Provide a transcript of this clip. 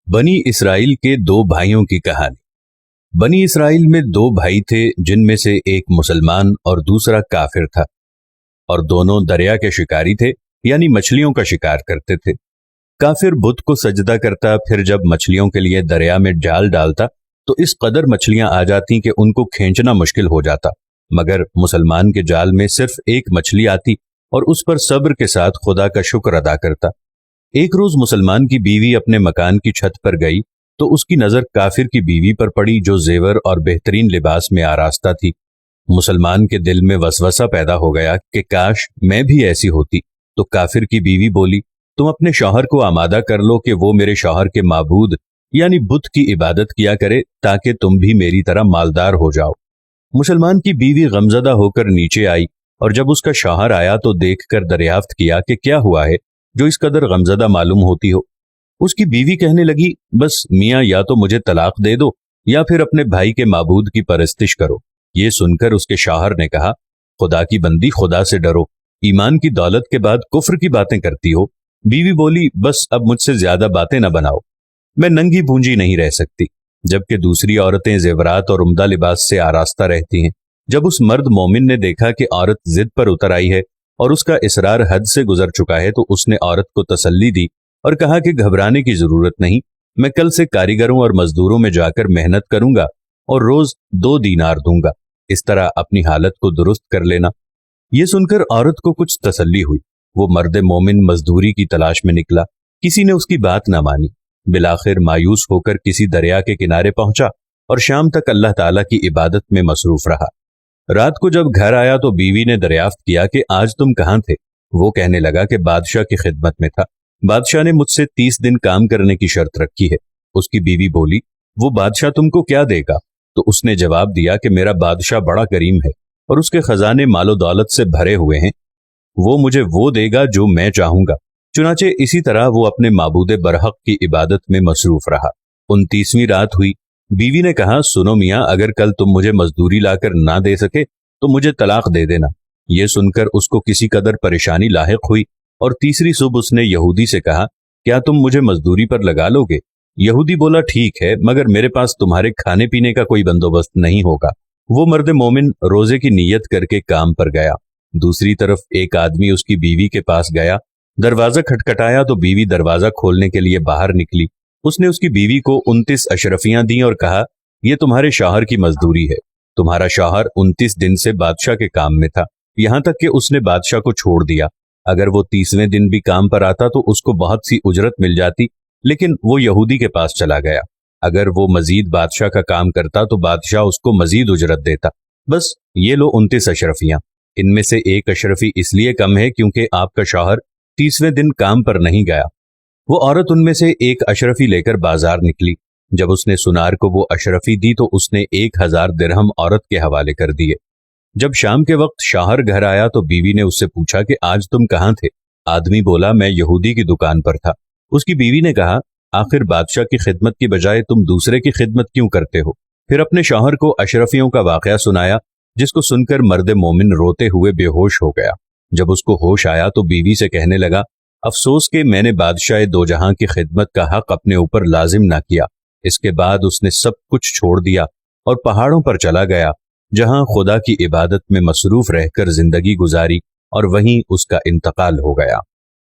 बनी इसराइल के दो भाइयों की कहानी। बनी इसराइल में दो भाई थे, जिनमें से एक मुसलमान और दूसरा काफिर था, और दोनों दरिया के शिकारी थे, यानी मछलियों का शिकार करते थे। काफिर बुत को सजदा करता, फिर जब मछलियों के लिए दरिया में जाल डालता तो इस कदर मछलियां आ जाती कि उनको खींचना मुश्किल हो जाता, मगर मुसलमान के जाल में सिर्फ एक मछली आती और उस पर सब्र के साथ खुदा का शुक्र अदा करता। एक रोज मुसलमान की बीवी अपने मकान की छत पर गई तो उसकी नजर काफिर की बीवी पर पड़ी, जो जेवर और बेहतरीन लिबास में आरास्ता थी। मुसलमान के दिल में वसवसा पैदा हो गया कि काश मैं भी ऐसी होती। तो काफिर की बीवी बोली, तुम अपने शौहर को आमादा कर लो कि वो मेरे शौहर के माबूद यानी बुत की इबादत किया करे, ताकि तुम भी मेरी तरह मालदार हो जाओ। मुसलमान की बीवी गमजदा होकर नीचे आई, और जब उसका शौहर आया तो देखकर दरियाफ्त किया कि क्या हुआ है जो इस कदर गमजदा मालूम होती हो। उसकी बीवी कहने लगी, बस मियाँ, या तो मुझे तलाक दे दो या फिर अपने भाई के माबूद की परस्तिश करो। ये सुनकर उसके शौहर ने कहा, खुदा की बंदी, खुदा से डरो, ईमान की दौलत के बाद कुफ्र की बातें करती हो। बीवी बोली, बस अब मुझसे ज्यादा बातें न बनाओ, मैं नंगी पूंजी नहीं रह सकती, जबकि दूसरी औरतें जेवरात और उम्दा लिबास से आरास्ता रहती हैं। जब उस मर्द मोमिन ने देखा कि औरत जिद पर उतर आई है और उसका इसरार हद से गुजर चुका है, तो उसने औरत को तसल्ली दी और कहा कि घबराने की जरूरत नहीं, मैं कल से कारीगरों और मजदूरों में जाकर मेहनत करूंगा और रोज 2 दीनार दूंगा, इस तरह अपनी हालत को दुरुस्त कर लेना। ये सुनकर औरत को कुछ तसल्ली हुई। वो मर्द मोमिन मजदूरी की तलाश में निकला, किसी ने उसकी बात ना मानी। बिलाखिर मायूस होकर किसी दरिया के किनारे पहुंचा और शाम तक अल्लाह ताला की इबादत में मसरूफ रहा। रात को जब घर आया तो बीवी ने दरियाफ्त किया कि आज तुम कहाँ थे। वो कहने लगा कि बादशाह की खिदमत में था, बादशाह ने मुझसे 30 दिन काम करने की शर्त रखी है। उसकी बीवी बोली, वो बादशाह तुमको क्या देगा? तो उसने जवाब दिया कि मेरा बादशाह बड़ा करीम है और उसके खजाने मालो दौलत से भरे हुए हैं, वो मुझे वो देगा जो मैं चाहूंगा। चुनाचे इसी तरह वो अपने माबूदे बरहक की इबादत में मसरूफ रहा। 29वीं रात हुई। बीवी ने कहा, सुनो मियाँ, अगर कल तुम मुझे मजदूरी लाकर ना दे सके तो मुझे तलाक दे देना। ये सुनकर उसको किसी कदर परेशानी लाहिक हुई और तीसरी सुबह उसने यहूदी से कहा, क्या तुम मुझे मजदूरी पर लगा लोगे? यहूदी बोला, ठीक है, मगर मेरे पास तुम्हारे खाने पीने का कोई बंदोबस्त नहीं होगा। वो मर्द मोमिन रोजे की नीयत करके काम पर गया। दूसरी तरफ एक आदमी उसकी बीवी के पास गया, दरवाजा खटखटाया तो बीवी दरवाजा खोलने के लिए बाहर निकली। उसने उसकी बीवी को 29 अशरफियां दी और कहा, यह तुम्हारे शौहर की मजदूरी है। तुम्हारा शौहर 29 दिन से बादशाह के काम में था, यहां तक कि उसने बादशाह को छोड़ दिया। अगर वो 30वें दिन भी काम पर आता तो उसको बहुत सी उजरत मिल जाती, लेकिन वो यहूदी के पास चला गया। अगर वो मजीद बादशाह का काम करता तो बादशाह उसको मजीद उजरत देता। बस ये लो 29 अशरफियां, इनमें से एक अशरफी इसलिए कम है क्योंकि आपका शौहर 30वें दिन काम पर नहीं गया। वो औरत उनमें से एक अशरफी लेकर बाजार निकली। जब उसने सुनार को वो अशरफी दी तो उसने 1000 दिरहम औरत के हवाले कर दिए। जब शाम के वक्त शौहर घर आया तो बीवी ने उससे पूछा कि आज तुम कहाँ थे? आदमी बोला, मैं यहूदी की दुकान पर था। उसकी बीवी ने कहा, आखिर बादशाह की खिदमत की बजाय तुम दूसरे की खिदमत क्यों करते हो? फिर अपने शौहर को अशरफियों का वाकया सुनाया, जिसको सुनकर मर्द मोमिन रोते हुए बेहोश हो गया। जब उसको होश आया तो बीवी से कहने लगा, अफसोस कि मैंने बादशाह दो जहां की खिदमत का हक अपने ऊपर लाजिम ना किया। इसके बाद उसने सब कुछ छोड़ दिया और पहाड़ों पर चला गया, जहां खुदा की इबादत में मसरूफ रहकर जिंदगी गुजारी, और वहीं उसका इंतकाल हो गया।